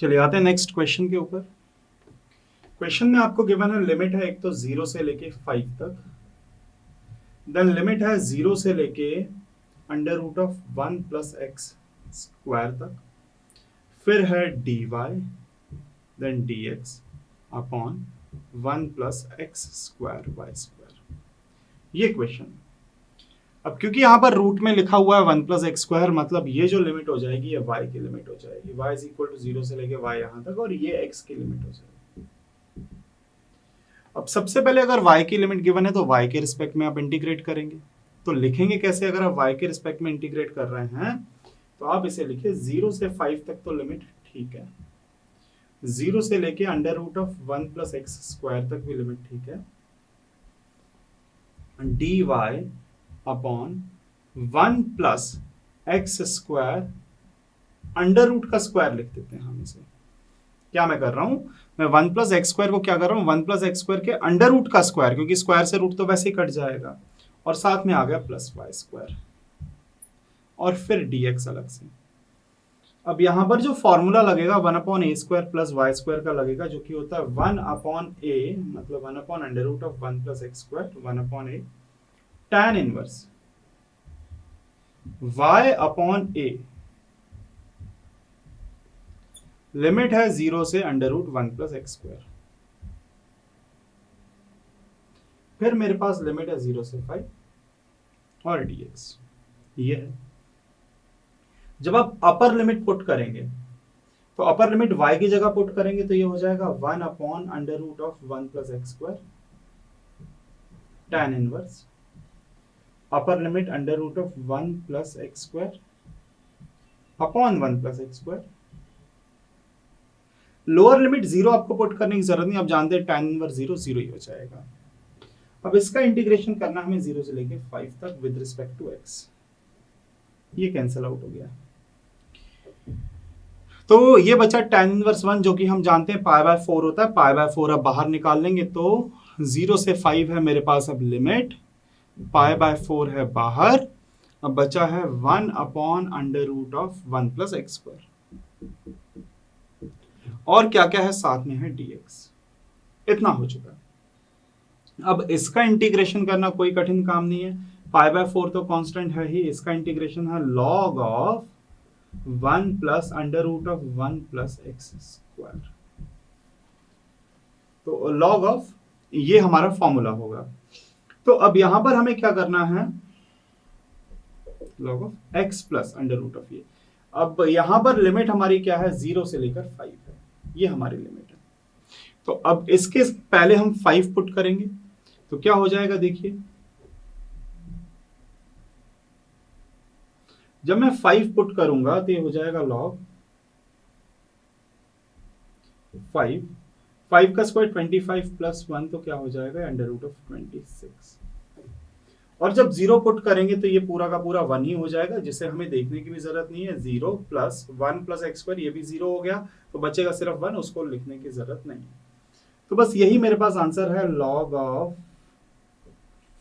चलिए आते हैं नेक्स्ट क्वेश्चन के ऊपर। क्वेश्चन में आपको गिवन है लिमिट है एक तो 0 से लेके 5 तक, देन लिमिट है 0 से लेके under root of 1 plus x square तक, फिर है dy then dx upon 1 plus x square y square. ये क्वेश्चन। अब क्योंकि यहाँ पर रूट में लिखा हुआ है 1 प्लस एक्स स्क्वायर, मतलब ये जो लिमिट हो जाएगी ये y की लिमिट हो जाएगी, y इज इक्वल टू 0 से लेके y यहाँ तक, और ये x की लिमिट हो जाएगी। अब सबसे पहले अगर y की लिमिट गिवन है तो y के रिस्पेक्ट में आप इंटीग्रेट करेंगे। तो लिखेंगे कैसे? अगर आप y के रिस्पेक्ट में इंटीग्रेट कर रहे हैं तो आप इसे लिखिए 0 से 5 तक तो लिमिट ठीक है, 0 से लेके under root of 1 plus x square तक भी लिमिट ठीक है, dy upon 1 plus x square under root का स्क्वायर लिख देते हैं हम इसे। क्या मैं कर रहा हूं, मैं 1 प्लस एक्स स्क्वायर को क्या कर रहा हूं, 1 प्लस एक्स स्क्वायर के अंडर रूट का स्क्वायर, क्योंकि स्क्वायर से रूट तो वैसे ही कट जाएगा, और साथ में आ गया प्लस वाई स्क्वायर, और फिर dx अलग से। अब यहां पर जो फॉर्मूला लगेगा 1 अपॉन ए स्क्वायर प्लस वाई स्क्वायर का लगेगा, जो कि होता है 1 अपॉन ए, मतलब 1 upon under root of 1 plus x square, 1 upon A tan inverse y upon a, limit है 0 से under root 1 plus x square, फिर मेरे पास लिमिट है 0 से 5 और dx। ये है। जब आप अपर लिमिट पुट करेंगे तो अपर लिमिट y की जगह पुट करेंगे तो ये हो जाएगा 1 upon under root of 1 plus x square tan inverse, upper limit under root of 1 plus x square upon 1 plus x square. Lower limit 0 आपको पुट करने की जरूरत नहीं, आप जानते हैं tan इनवर्स 0 0 ही हो जाएगा। अब इसका इंटीग्रेशन करना हमें 0 से लेके 5 तक विद रिस्पेक्ट टू x, ये कैंसिल आउट हो गया, तो ये बचा tan इनवर्स 1, जो कि हम जानते हैं पाई बाय 4 होता है। पाई बाय 4 अब बाहर निकाल लेंगे तो 0 से 5 है मेरे पास अब लिमिट, पाई बाय 4 है बाहर, अब बचा है 1 upon under root of 1 plus x square, और क्या क्या है साथ में है dx। इतना हो चुका। अब इसका इंटीग्रेशन करना कोई कठिन काम नहीं है, पाई बाय 4 तो कांस्टेंट है ही, इसका इंटीग्रेशन है log of 1 plus under root of 1 plus x square, तो log ऑफ ये हमारा फॉर्मूला होगा। तो अब यहां पर हमें क्या करना है, log of x plus under root of ये। अब यहां पर लिमिट हमारी क्या है, 0 से लेकर 5 है, ये हमारी लिमिट है। तो अब इसके पहले हम 5 पुट करेंगे तो क्या हो जाएगा, देखिए जब मैं 5 पुट करूंगा तो ये हो जाएगा log 5 का स्क्वायर 25 प्लस 1, तो क्या हो जाएगा अंडर रूट ऑफ 26, और जब 0 पुट करेंगे तो ये पूरा का पूरा 1 ही हो जाएगा, जिसे हमें देखने की भी जरूरत नहीं है। 0 प्लस 1 प्लस एक्स स्क्वायर, ये भी 0 हो गया, तो बचेगा सिर्फ 1, उसको लिखने की जरूरत नहीं। तो बस यही मेरे पास आंसर है, log of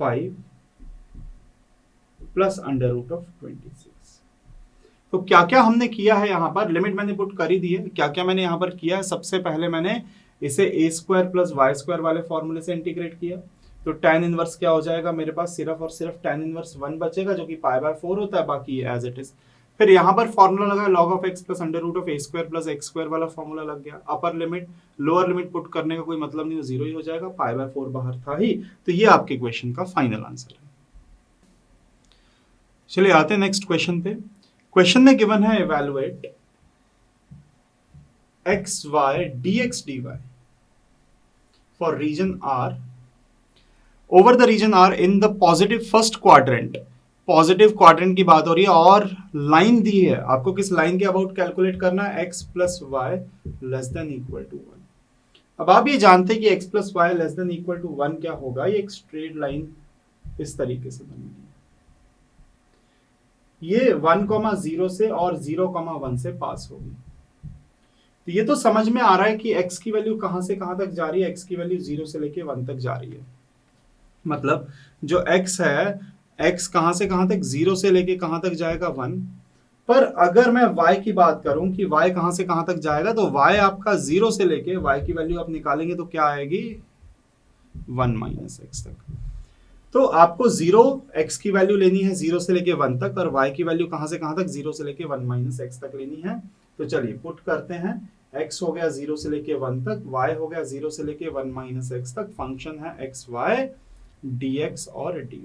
5 plus under root of 26। तो क्या क्या हमने किया है, यहां पर लिमिट मैंने पुट कर ही दी है। क्या क्या मैंने यहां पर किया है, सबसे पहले मैंने इसे ए स्क्वायर प्लस वाई स्क्वायर वाले फॉर्मूले से इंटीग्रेट किया, तो tan इनवर्स क्या हो जाएगा मेरे पास, सिर्फ और सिर्फ tan इनवर्स 1 बचेगा, जो कि पाई बाय 4 होता है, बाकी एज इट इज। फिर यहां पर फॉर्मूला लगा log of x plus under root of A square plus x square वाला फॉर्मूला लग गया। Upper limit lower limit put करने का कोई मतलब नहीं, 0 ही हो जाएगा, पाई बाय 4 बाहर था ही। तो ये आपके क्वेश्चन का फाइनल आंसर है। चलिए आते हैं नेक्स्ट क्वेश्चन पे। क्वेश्चन में गिवन है evaluate x y dx dy for region r over the region r in the positive first quadrant. Positive quadrant की बात हो रही है, और लाइन दी है आपको, किस लाइन के अबाउट कैलकुलेट करना है, x plus y less than equal to 1। अब आप ये जानते हैं कि x plus y less than equal to 1 क्या होगा, ये एक स्ट्रेट लाइन इस तरीके से बनेगी, ये 1,0 से और 0,1 से पास होगी। तो ये तो समझ में आ रहा है कि x की वैल्यू कहां से कहां तक जा रही है, x की वैल्यू 0 से लेके 1 तक जा रही है। मतलब जो x है, x कहां से कहां तक, 0 से लेके कहां तक जाएगा 1, पर अगर मैं y की बात करूं कि y कहां से कहां तक जाएगा, तो y आपका 0 से लेके y की वैल्यू आप निकालेंगे तो क्या आएगी 1 माइनस एक्स तक। तो आपको 0 x की वैल्यू लेनी है 0 से लेके 1 तक, और y की वैल्यू कहां से कहां तक 0 से लेके 1 माइनस एक्स तक लेनी है। तो चलिए पुट करते हैं, x हो गया 0 से लेके 1 तक, y हो गया 0 से लेके 1 माइनस एक्स तक, फंक्शन है एक्स वाई dx और dy।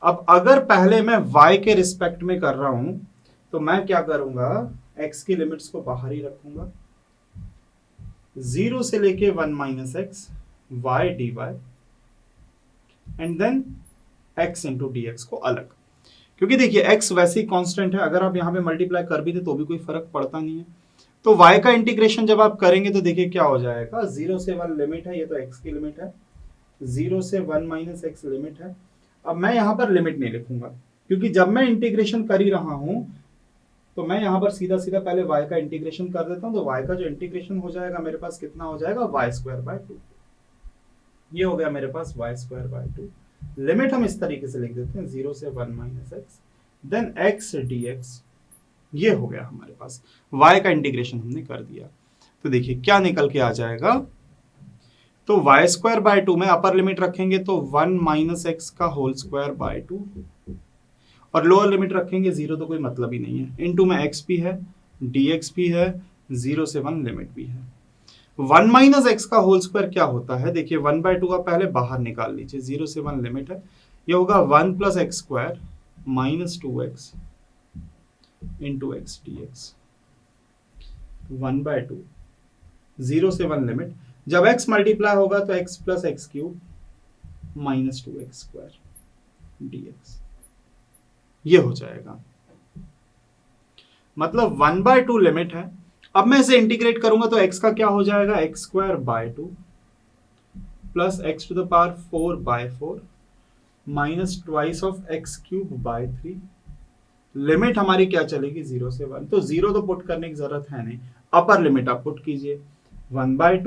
अब अगर पहले मैं y के रिस्पेक्ट में कर रहा हूं तो मैं क्या करूंगा, x की लिमिट्स को बाहर ही रखूंगा, 0 से लेके 1 minus x y d y and then x into d x को अलग, क्योंकि देखिए x वैसे ही कांस्टेंट है, अगर आप यहां पे मल्टीप्लाई कर भी थे तो भी कोई फर्क पड़ता नहीं है। तो y का इंटीग्रेशन जब आप करेंगे तो देखिए क्या हो जाएगा, 0 से 1 लिमिट है, ये तो x की लिमिट है, 0 से 1 माइनस एक्स लिमिट है। अब मैं यहां पर लिमिट नहीं लिखूंगा, क्योंकि जब मैं इंटीग्रेशन कर ही रहा हूं तो मैं यहां पर सीधा सीधा पहले y का इंटीग्रेशन कर देता हूं। तो y का जो इंटीग्रेशन हो जाएगा मेरे पास कितना हो जाएगा, वाई स्क्वायर बाय 2। ये हो गया मेरे पास वाई स्क्वायर बाय 2। लिमिट हम इस तरीके से लिख देते हैं, 0 से 1 minus x then x dx। ये हो गया हमारे पास, y का इंटीग्रेशन हमने कर दिया। तो देखिए क्या निकल के आ जाएगा, तो वाई स्क्वायर बाय 2 में अपर लिमिट रखेंगे तो 1 माइनस एक्स का होल स्क्वायर बाय 2, और लोअर लिमिट रखेंगे 0 तो कोई मतलब ही नहीं है, इनटू में x भी है dx भी है, 0 से 1 लिमिट भी है। 1 माइनस एक्स का होल स्क्वायर क्या होता है, देखिए 1 बाय 2 आप पहले बाहर निकाल लीजिए, 0 से 1 लिमिट है, ये होगा 1 plus x square minus 2x into x d x. 1 by 2 0 से 1 लिमिट, जब x मल्टीप्लाई होगा तो x plus x cube minus 2x square dx, ये हो जाएगा, मतलब 1 बाय 2 लिमिट है। अब मैं इसे इंटीग्रेट करूंगा तो x का क्या हो जाएगा, x square by 2 plus x to the power 4 by 4 minus twice of x cube by 3। लिमिट हमारी क्या चलेगी, 0 से 1, तो 0 तो पुट करने की जरूरत है नहीं, अपर लिमिट आप पुट कीजिए, 1 by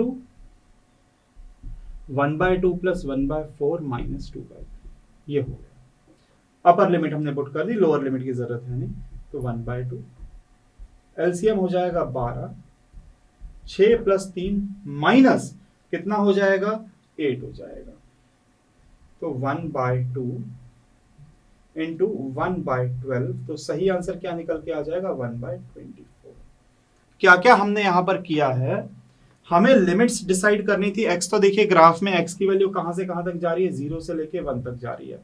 2 plus 1 by 4 minus 2 by 3, ये हो गया। अपर लिमिट हमने पुट कर दी, लोअर लिमिट की जरूरत है नहीं, तो 1 बाय 2, एलसीएम हो जाएगा 12, 6 प्लस 3 माइनस कितना हो जाएगा, 8 हो जाएगा। तो 1 बाय 2 इंटू 1 बाय 12, तो सही आंसर क्या निकल के आ जाएगा, 1 बाय 24। क्या क्या हमने यहां पर किया है, हमें लिमिट्स डिसाइड करनी थी। x तो देखिए ग्राफ में x की वैल्यू कहां से कहां तक जा रही है, 0 से लेके 1 तक जा रही है,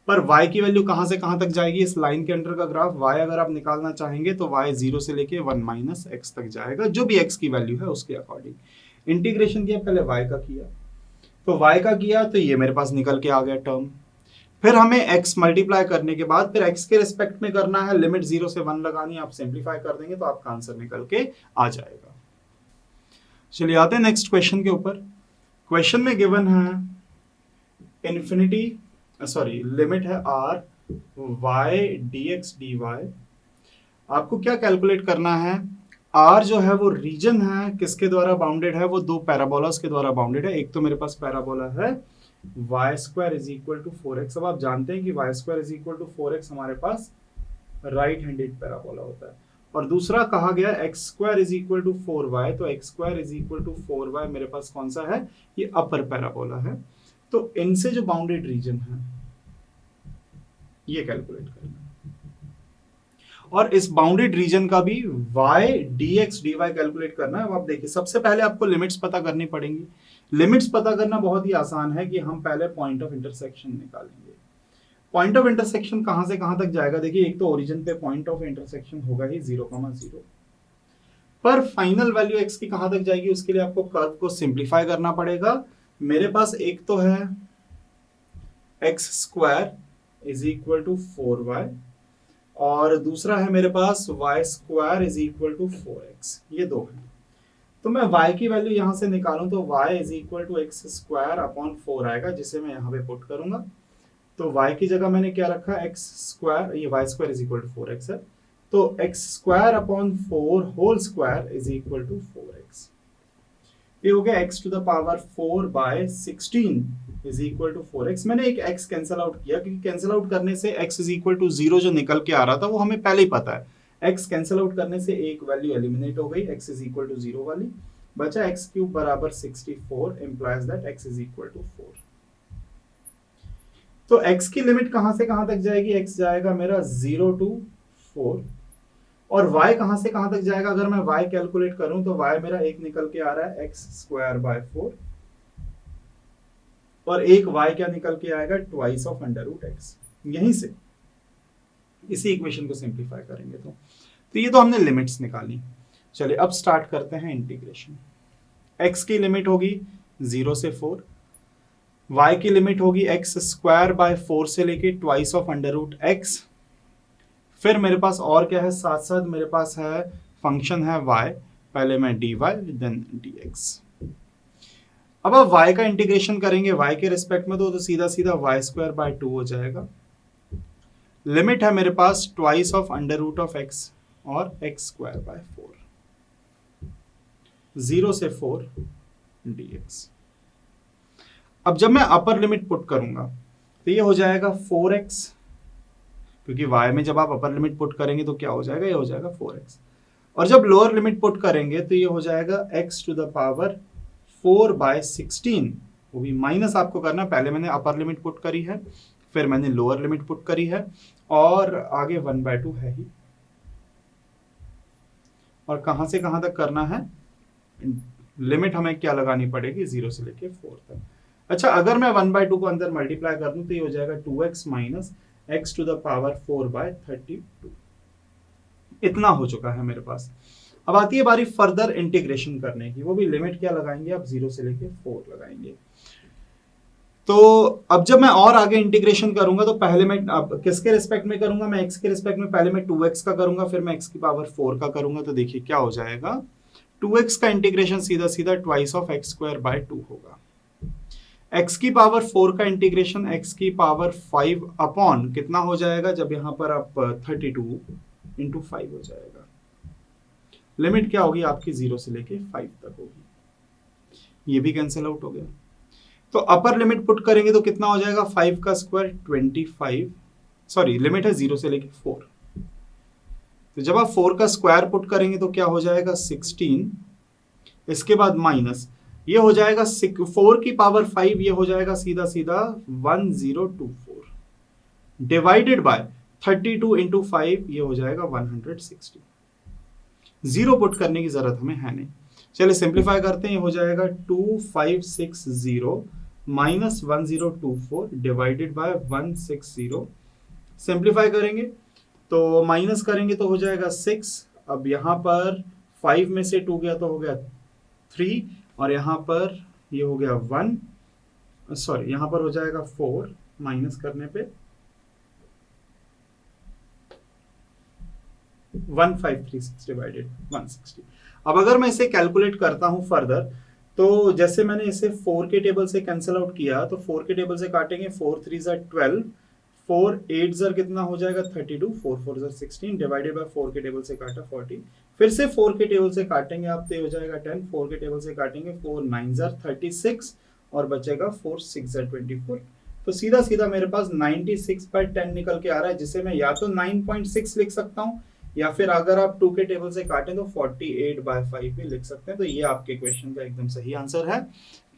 पर y की वैल्यू कहां से कहां तक जाएगी, इस लाइन के अंडर का ग्राफ y अगर आप निकालना चाहेंगे तो y 0 से लेके 1 माइनस एक्स तक जाएगा, जो भी x की वैल्यू है उसके अकॉर्डिंग। इंटीग्रेशन किया, पहले y का किया, तो y का किया तो ये मेरे पास निकल के आ गया टर्म। फिर हमें x मल्टीप्लाई करने के बाद फिर x के रिस्पेक्ट में करना है, लिमिट 0 से 1 लगानी, आप सिंप्लीफाई कर देंगे तो आपका आंसर निकल के आ जाएगा। चलिए आते हैं नेक्स्ट क्वेश्चन के ऊपर। क्वेश्चन में गिवन है इन्फिनिटी सॉरी लिमिट है r y dx dy। आपको क्या कैलकुलेट करना है, r जो है वो रीजन है, किसके द्वारा बाउंडेड है, वो दो पैराबोलास के द्वारा बाउंडेड है। एक तो मेरे पास पैराबोला है y square is equal to 4x। अब आप जानते हैं कि y square is equal to 4x हमारे पास राइट हैंडेड पैराबोला होता है, और दूसरा कहा गया x square is equal to 4y, तो x square is equal to 4y मेरे पास कौन सा है, ये अपर पैराबोला है। तो इनसे जो बाउंडेड रीजन है ये कैलकुलेट करना है, और इस बाउंडेड रीजन का भी y dx dy कैलकुलेट करना है। अब आप देखिए सबसे पहले आपको लिमिट्स पता करनी पड़ेंगी। लिमिट्स पता करना बहुत ही आसान है कि हम पहले पॉइंट ऑफ इंटरसेक्शन निकालेंगे। पॉइंट ऑफ इंटरसेक्शन कहां से कहां तक जाएगा, देखिए एक तो ओरिजिन पे पॉइंट ऑफ इंटरसेक्शन होगा ही 0,0, पर फाइनल वैल्यू x की कहां तक जाएगी, उसके लिए आपको कर्व को सिंप्लीफाई करना पड़ेगा। मेरे पास एक तो है x square is equal to 4y, और दूसरा है मेरे पास y square is equal to 4x, ये दो है। तो मैं y की वैल्यू यहां से निकालूं तो y is equal to x square upon 4 आएगा, जिसे मैं यहां पे पुट करूंगा। तो y की जगह मैंने क्या रखा, एक्स स्क्वायर, ये y square is equal to 4x है, तो x square upon 4 whole square is equal to 4x। ये हो गया x to the power 4 by 16 is equal to 4x। मैंने एक x कैंसिल आउट किया क्योंकि कैंसिल आउट करने से x इज इक्वल टू 0 जो निकल के आ रहा था वो हमें पहले ही पता है। x कैंसिल आउट करने से एक वैल्यू एलिमिनेट हो गई, x इज इक्वल टू 0 वाली, बचा x क्यूब बराबर 64 implies that x is equal to 4। तो x की लिमिट कहां से कहां तक जाएगी? x जाएगा मेरा 0 टू 4, और y कहां से कहां तक जाएगा? अगर मैं y कैलकुलेट करूं तो y मेरा एक निकल के आ रहा है x स्क्वायर बाय 4, और एक y क्या निकल के आएगा? Twice of under root x। यहीं से इसी इक्वेशन को सिंप्लीफाई करेंगे तो ये तो हमने लिमिट्स निकाली। चलिए अब स्टार्ट करते हैं इंटीग्रेशन। x की लिमिट होगी 0 से 4, y की लिमिट होगी x स्क्वायर बाय 4 से लेके twice of under root x। फिर मेरे पास और क्या है? साथ साथ मेरे पास है फंक्शन है y, पहले मैं dy देन dx। अब आप y का इंटीग्रेशन करेंगे y के रिस्पेक्ट में तो सीधा सीधा y स्क्वायर बाय 2 हो जाएगा। लिमिट है मेरे पास twice of under root of x और x स्क्वायर बाय 4, 0 से 4 dx। अब जब मैं अपर लिमिट पुट करूंगा तो ये हो जाएगा 4x, क्योंकि y में जब आप अपर लिमिट पुट करेंगे तो क्या हो जाएगा? ये हो जाएगा 4x। और जब लोअर लिमिट पुट करेंगे तो ये हो जाएगा x to the power 4 by 16, वो भी माइनस आपको करना। पहले मैंने अपर लिमिट पुट करी है, फिर मैंने लोअर लिमिट पुट करी है, और आगे 1/2 है ही। और कहां से कहां तक करना है? लिमिट हमें क्या लगानी पड़ेगी? 0 से लेके 4 तक। अच्छा, अगर मैं 1/2 को अंदर मल्टीप्लाई कर दूं तो ये हो जाएगा 2x minus x to the power 4 by 32। इतना हो चुका है मेरे पास। अब आती है बारी फर्दर इंटीग्रेशन करने की, वो भी लिमिट क्या लगाएंगे? आप 0 से लेके 4 लगाएंगे। तो अब जब मैं और आगे इंटीग्रेशन करूंगा तो पहले मैं अब किसके रिस्पेक्ट में करूंगा? मैं x के रिस्पेक्ट में पहले मैं 2x का करूंगा, फिर मैं x की पावर 4 का करूंगा। तो देखिए क्या हो जाएगा, 2x का इंटीग्रेशन सीधा सीधा twice of x square by 2 होगा। x की पावर 4 का इंटीग्रेशन x की पावर 5 अपॉन कितना हो जाएगा? जब यहां पर आप 32 इंटू 5 हो जाएगा। लिमिट क्या होगी आपकी? 0 से लेके 5 तक होगी। ये भी कैंसिल आउट हो गया। तो अपर लिमिट पुट करेंगे तो कितना हो जाएगा? 5 का स्क्वायर 25, सॉरी लिमिट है 0 से लेके 4। तो जब आप 4 का स्क्वायर पुट करेंगे तो क्या हो जाएगा? 16, इसके बाद माइनस, ये हो जाएगा 4 की पावर 5, ये हो जाएगा सीधा सीधा 1024 डिवाइडेड बाय 32 इंटू 5, ये हो जाएगा 160। जीरो पुट करने की जरूरत हमें है नहीं। चलिए सिंप्लीफाई करते हैं। ये हो जाएगा 2560 माइनस 1024 डिवाइडेड बाय 160। सिंप्लीफाई करेंगे तो माइनस करेंगे तो हो जाएगा 6। अब यहाँ पर 5 में से 2 गया तो हो गया 3, और यहाँ पर ये हो गया 1, सॉरी यहाँ पर हो जाएगा 4, माइनस करने पे 1536 डिवाइडेड 160। अब अगर मैं इसे कैलकुलेट करता हूं फर्दर, तो जैसे मैंने इसे 4 के टेबल से कैंसिल आउट किया, तो 4 के टेबल से काटेंगे, 4 3 ज़र 12, 4 8 ज़र कितना हो जाएगा 32, 4 4 ज़र 16 डिवाइडेड बाय 4 के टेबल से काटा 40, फिर से 4 के टेबल से काटेंगे आप तो हो जाएगा 10, 4 के टेबल से काटेंगे 4 9 ज़र 36 और बचेगा 4 6 ज़र 24। तो सीधा सीधा मेरे पास 96/10 निकल के आ रहा है, जिसे मैं या तो 9.6 लिख सकता हूँ, या फिर अगर आप 2 के टेबल से काटें तो 48/5 भी लिख सकते हैं। तो ये आपके क्वेश्चन का एकदम सही आंसर है।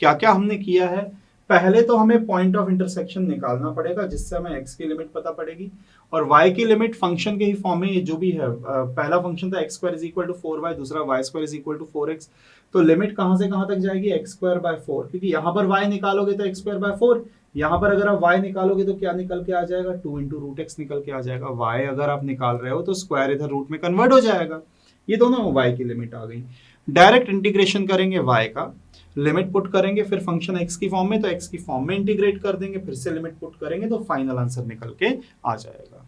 क्या क्या हमने किया है? पहले तो हमें पॉइंट ऑफ इंटरसेक्शन निकालना पड़ेगा, जिससे हमें x की लिमिट पता पड़ेगी, और y की लिमिट फंक्शन के ही फॉर्म में जो भी है, पहला फंक्शन था x² = 4y, दूसरा y² = 4x। तो लिमिट कहां से कहां तक जाएगी? x²/4, क्योंकि यहाँ पर y निकालोगे तो x²/4, यहाँ पर अगर आप y निकालोगे तो क्या निकल के आ जाएगा? 2 × √x निकल के आ जाएगा। y अगर आप निकाल रहे हो तो स्क्वायर इधर रूट में कन्वर्ट हो जाएगा। ये दोनों y की लिमिट आ गई। डायरेक्ट इंटीग्रेशन करेंगे y का, लिमिट पुट करेंगे, फिर फंक्शन x की फॉर्म में तो x की फॉर्म में इंटीग्रेट कर देंगे, फिर से लिमिट पुट करेंगे तो फाइनल आंसर निकल के आ जाएगा।